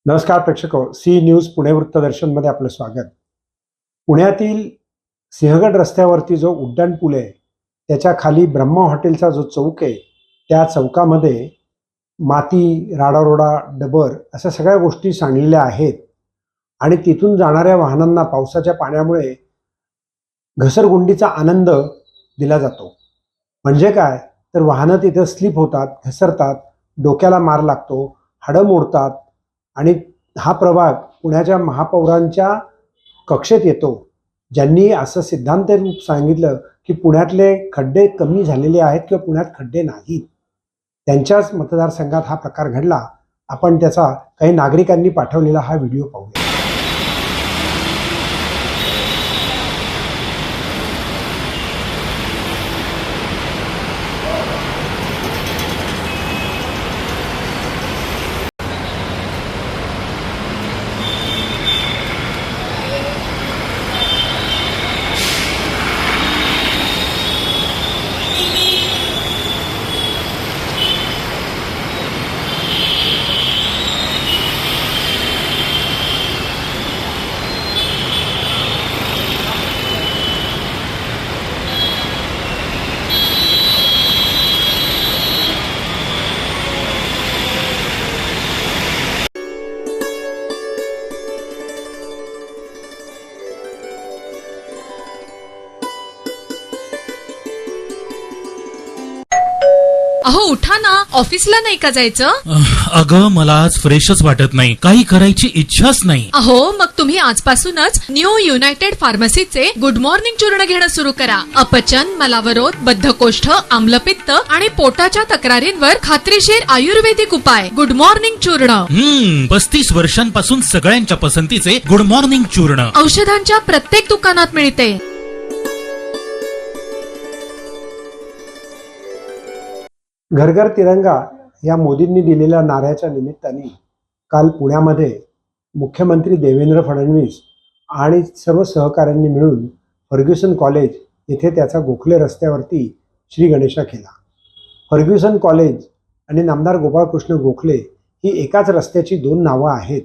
नमस्कार प्रेक्षको, C news Pune वृत्तदर्शनमध्ये आपलं स्वागत. पुण्यातील सिंहगड रस्त्यावरती जो उड्डाण पूल आहे त्याच्या खाली ब्रह्मा हॉटेलचा जो चौक आहे त्या चौकामध्ये माती, राडारोडा, डबर अशा सगळ्या गोष्टी सांडलेल्या आहेत आणि तिथून जाणाऱ्या वाहनांना पावसाच्या पाण्यामुळे घसरगुंडीचा आनंद दिला जातो. म्हणजे काय तर वाहनं तिथे स्लिप होतात, घसरतात, डोक्याला मार लागतो, हाडं मोडतात आणि हा प्रभाग पुण्याच्या महापौरांच्या कक्षेत येतो, ज्यांनी असं सिद्धांत रूप सांगितलं की पुण्यातले खड्डे कमी झालेले आहेत किंवा पुण्यात खड्डे नाहीत. त्यांच्याच मतदारसंघात हा प्रकार घडला. आपण त्याचा काही नागरिकांनी पाठवलेला हा व्हिडिओ पाहूया. अहो उठा ना, ऑफिसला नाही का जायचं? अगं मला आज फ्रेशच वाटत नाही, काही करायची इच्छाच नाही. अहो मग तुम्ही आजपासूनच न्यू युनायटेड फार्मसीचे गुड मॉर्निंग चूर्ण घेणं सुरू करा. अपचन, मलावरोध, बद्धकोष्ठ, आम्लपित्त आणि पोटाच्या तक्रारींवर खात्रीशीर आयुर्वेदिक उपाय. गुड मॉर्निंग चूर्ण. 35 वर्षांपासून सगळ्यांच्या पसंतीचे गुड मॉर्निंग चूर्ण औषधांच्या प्रत्येक दुकानात मिळते. घर घर तिरंगा या मोदींनी दिलेल्या नाऱ्याच्या निमित्ताने काल पुण्यामध्ये मुख्यमंत्री देवेंद्र फडणवीस आणि सर्व सहकाऱ्यांनी मिळून फर्ग्युसन कॉलेज येथे त्याचा गोखले रस्त्यावरती श्री गणेशा केला. फर्ग्युसन कॉलेज आणि नामदार गोपाळकृष्ण गोखले ही एकाच रस्त्याची दोन नावं आहेत.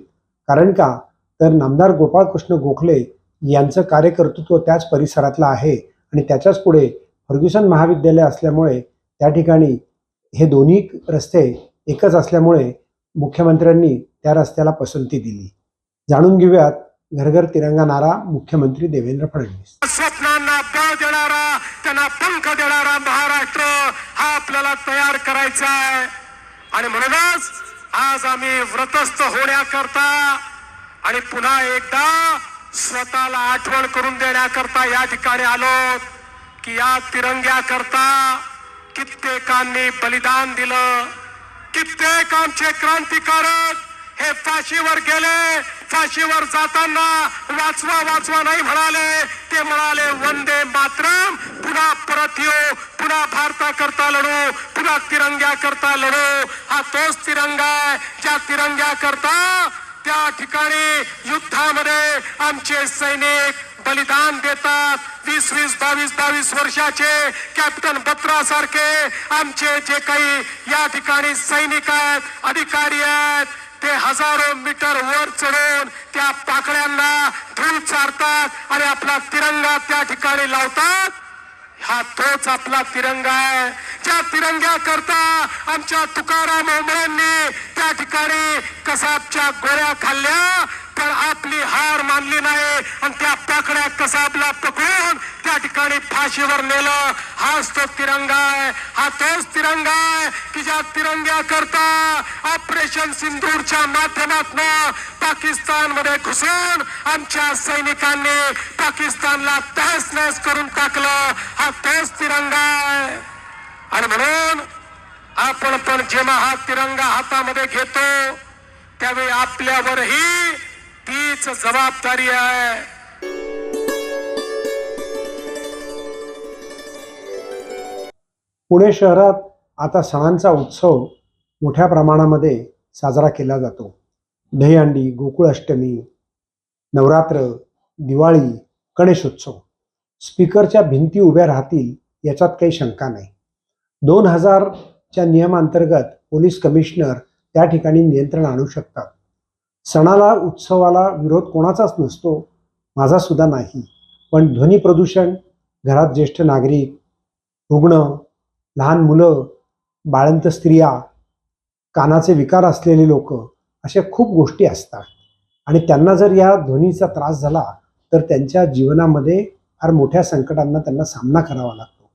कारण का तर नामदार गोपाळकृष्ण गोखले यांचं कार्यकर्तृत्व त्याच परिसरातलं आहे आणि त्याच्याच पुढे फर्ग्युसन महाविद्यालय असल्यामुळे त्या ठिकाणी हे दोन्ही रस्ते एकच असल्यामुळे मुख्यमंत्र्यांनी त्या रस्त्याला पसंती दिली. जाणून घेऊयात घर घर तिरंगा नारा मुख्यमंत्री देवेंद्र फडणवीस. स्वप्नांना बळ देणारा, त्यांना पंख देणारा महाराष्ट्र हा आपल्याला तयार करायचा आहे आणि म्हणूनच आज आम्ही व्रतस्थ होण्याकरता आणि पुन्हा एकदा स्वतःला आठवण करून देण्याकरता या ठिकाणी आलो की या तिरंग्याकरता कित्येकांनी बलिदान दिलं. कित्येक आमचे क्रांतिकारक हे फाशीवर गेले. फाशीवर जाताना वाचवा वाचवा नाही म्हणाले, ते म्हणाले वंदे मातरम, पुन्हा परत येऊ, पुन्हा भारताकरता लढू, पुन्हा तिरंग्याकरता लढू. हा तोच तिरंगा आहे ज्या तिरंग्याकरता त्या ठिकाणी युद्धामध्ये आमचे सैनिक बलिदान देतात. 20-20, 22-22 वर्षाचे कॅप्टन बत्रा सारखे आमचे जे काही या ठिकाणी सैनिक आहेत, अधिकारी आहेत, ते हजारो मीटर वर चढून त्या पाकड्यांना धूळ चारतात आणि आपला तिरंगा त्या ठिकाणी लावतात. हा तोच आपला तिरंगा आहे ज्या तिरंग्याकरता आमच्या तुकाराम ओंबळेंनी त्या ठिकाणी कसाबच्या गोळ्या खाल्ल्या पण आपली हार मानली नाही आणि त्या पाकड्या कसाबला पकडून त्या ठिकाणी फाशीवर नेलं. हाच तो तिरंगा आहे. हा तोच तिरंगा आहे की ज्या तिरंग्याकरता ऑपरेशन सिंदूरच्या माध्यमातून पाकिस्तानमध्ये घुसून आमच्या सैनिकांनी पाकिस्तानला तहस नहस करून टाकलं. हा तोच तिरंगा आहे आणि म्हणून आपण पण जेव्हा हा तिरंगा हातामध्ये घेतो त्यावेळी आपल्यावरही तीच जबाबदारी आहे. पुणे शहरात आता सणांचा उत्सव मोठ्या प्रमाणामध्ये साजरा केला जातो. दहीहंडी, गोकुळाष्टमी, नवरात्र, दिवाळी, गणेशोत्सव. स्पीकरच्या भिंती उभ्या राहतील याच्यात काही शंका नाही. 2000च्या नियमांतर्गत पोलीस कमिशनर त्या ठिकाणी नियंत्रण आणू शकतात. सणाला उत्सवाला विरोध कोणाचाच नसतो, माझा सुद्धा नाही. पण ध्वनी प्रदूषण, घरात ज्येष्ठ नागरिक, रुग्ण, लहान मुलं, बाळंत स्त्रिया, कानाचे विकार असलेले लोक, अशा खूप गोष्टी असतात आणि त्यांना जर या ध्वनीचा त्रास झाला तर त्यांच्या जीवनामध्ये फार मोठ्या संकटांना त्यांना सामना करावा लागतो.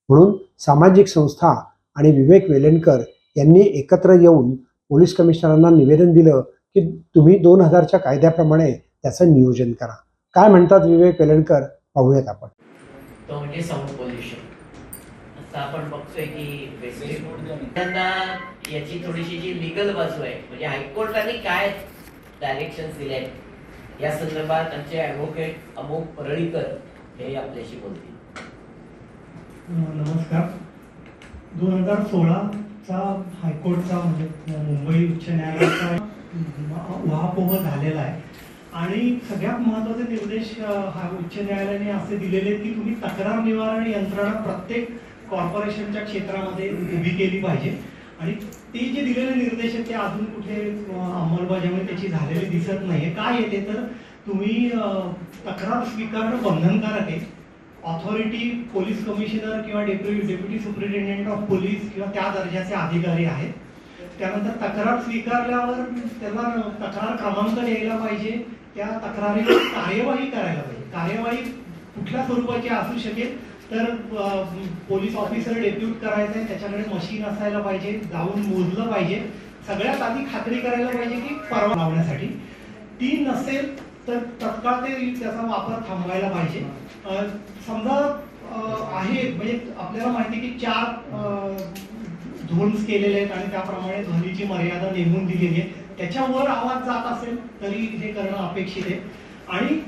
म्हणून सामाजिक संस्था आणि विवेक वेलणकर यांनी एकत्र येऊन पोलीस कमिशनरांना निवेदन दिलं की तुम्ही 2000च्या कायद्याप्रमाणे त्याचं नियोजन करा. काय म्हणतात विवेक वेलणकर, पाहूयात आपण. तो म्हणजे साऊंड पोल्युशन. आता आपण बघतोय की त्यांना याची थोडीशी जी लिगल बाजू आहे, म्हणजे हायकोर्टाने काय डायरेक्शन दिले आहेत या संदर्भात आमचे ॲडव्होकेट अमोल परळीकर हे आपल्याशी बोलतील. नमस्कार. 2016चा हायकोर्टचा म्हणजे मुंबई उच्च न्यायालयाचा उहापोह झालेला आहे आणि सगळ्यात महत्त्वाचे निर्देश हा उच्च न्यायालयाने असे दिलेले आहेत की तुम्ही तक्रार निवारण यंत्रणा प्रत्येक कॉर्पोरेशनच्या क्षेत्रामध्ये उभी केली पाहिजे आणि ते जे दिलेले निर्देश आहेत ते अजून कुठे अंमलबजावणी त्याची झालेली दिसत नाहीये. काय येते तर तुम्ही तक्रार स्वीकारणं बंधनकारक आहे. ऑथॉरिटी पोलीस कमिशनर किंवा डेप्युटी सुपरिटेंडेंट ऑफ पोलीस किंवा त्या दर्जाचे अधिकारी आहेत. त्यानंतर तक्रार स्वीकारल्यावर त्याला तक्रार क्रमांक द्यायला पाहिजे, त्या तक्रारीवर कार्यवाही करायला पाहिजे. कार्यवाही कुठल्या स्वरूपाची असू शकेल तर पोलीस ऑफिसर डेप्यूट करायचं आहे, त्याच्याकडे मशीन असायला पाहिजे, जाऊन मोजलं पाहिजे, सगळ्यात आधी खात्री करायला पाहिजे की परवाना लावण्यासाठी. ती नसेल तर तत्काळ ते त्याचा वापर थांबवायला पाहिजे. समजा आहे म्हणजे आपल्याला माहिती की 4 झोन्स केलेले आहेत आणि त्याप्रमाणे ध्वनीची मर्यादा नेमून दिलेली आहे. त्याच्यावर आवाज जात असेल तरी हे करणं अपेक्षित आहे. आणि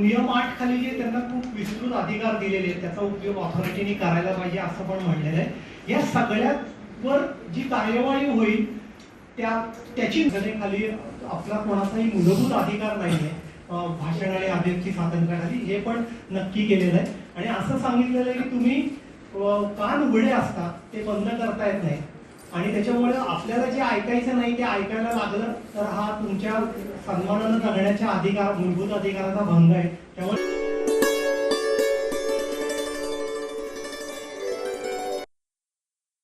नियम 8 खाली जे त्यांना खूप विस्तृत अधिकार दिलेले आहेत त्याचा उपयोग ऑथॉरिटीने करायला पाहिजे असं पण म्हणलेलं आहे. या सगळ्यावर जी कार्यवाही होईल त्याची खाली आपला कोणाचाही मूलभूत अधिकार नाहीये भाषण आणि अभिव्यक्ती स्वातंत्र्याखाली, हे पण नक्की केलेलं आहे. आणि असं सांगितलेलं आहे की तुम्ही कान उघडे असतात ते बंद करता येत नाही आणि त्याच्यामुळे आपल्याला जे ऐकायचं नाही ते ऐकायला लागलं तर हा तुमच्या सन्मानानं जगण्याच्या अधिकार, मूलभूत अधिकाराचा भंग आहे. त्यामुळे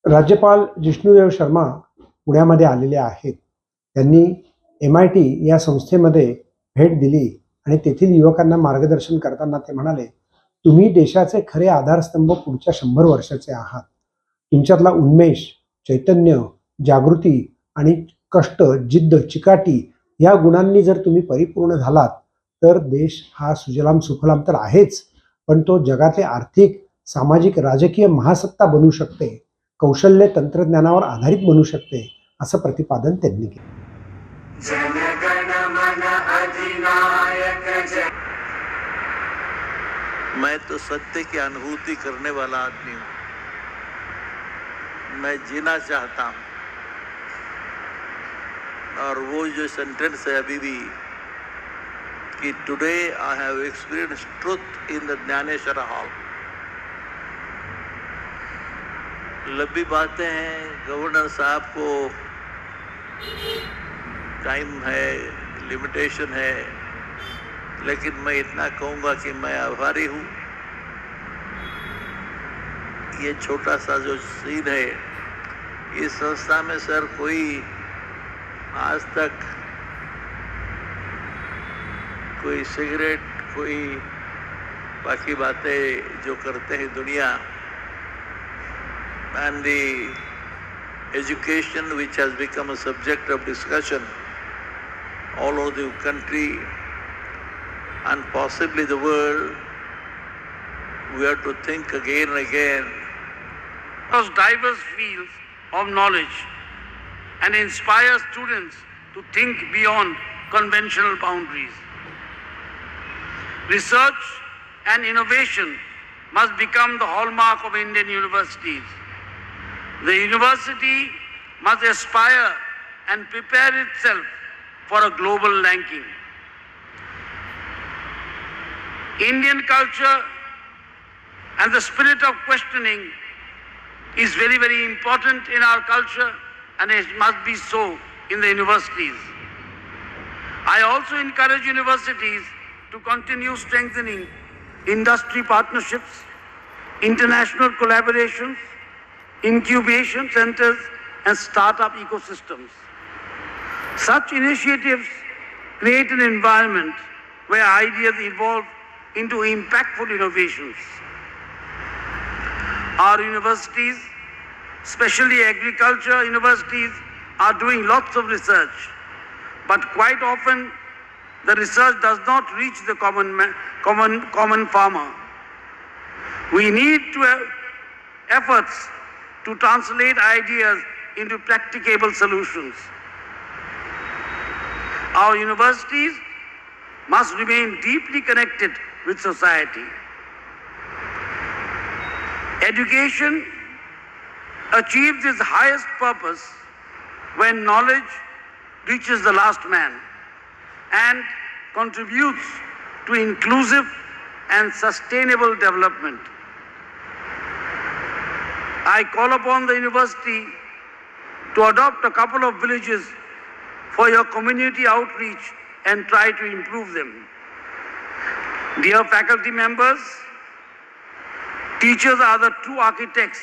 राज्यपाल जिष्णुदेव शर्मा पुण्यामध्ये आलेले आहेत. त्यांनी MIT या संस्थेमध्ये भेट दिली आणि तेथील युवकांना मार्गदर्शन करताना ते म्हणाले, तुम्ही देशाचे खरे आधारस्तंभ पुढच्या 100 वर्षाचे आहात. तुमच्यातला उन्मेष, चैतन्य, जागृती आणि कष्ट, जिद्द, चिकाटी या गुणांनी जर तुम्ही परिपूर्ण झालात तर देश हा सुजलाम सुफलाम तर आहेच, पण तो जगातले आर्थिक, सामाजिक, राजकीय महासत्ता बनू शकते, कौशल्य तंत्रज्ञानावर आधारित बनू शकते, असं प्रतिपादन त्यांनी केलं. मैं तो सत्य की अनुभूति करने वाला आदमी हूँ. मैं जीना चाहता हूँ और वो जो सेंटेंस है अभी भी कि today I have experienced truth in the Dnyaneshwar hall. लंबी बातें हैं, गवर्नर साहब को टाइम है, लिमिटेशन है, लेकिन मैं इतना कहूँगा कि मैं आभारी हूँ. ये छोटा सा जो सीन है, इस संस्था में सर कोई आज तक कोई सिगरेट, कोई बाकी बातें जो करते हैं दुनिया, and the education which has become a subject of discussion all over the country and possibly the world, we have to think again and again. Across diverse fields of knowledge and inspire students to think beyond conventional boundaries. Research and innovation must become the hallmark of Indian universities. The university must aspire and prepare itself for a global ranking. Indian culture and the spirit of questioning is very, very important in our culture, and it must be so in the universities. I also encourage universities to continue strengthening industry partnerships, international collaborations, incubation centers, and startup ecosystems. Such initiatives create an environment where ideas evolve into impactful innovations. Our universities, especially agriculture universities, are doing lots of research, but quite often the research does not reach the common farmer. We need to have efforts to translate ideas into practicable solutions. Our universities must remain deeply connected with society. Education achieves its highest purpose when knowledge reaches the last man and contributes to inclusive and sustainable development. I call upon the university to adopt a couple of villages for your community outreach and try to improve them. Dear faculty members, teachers are the true architects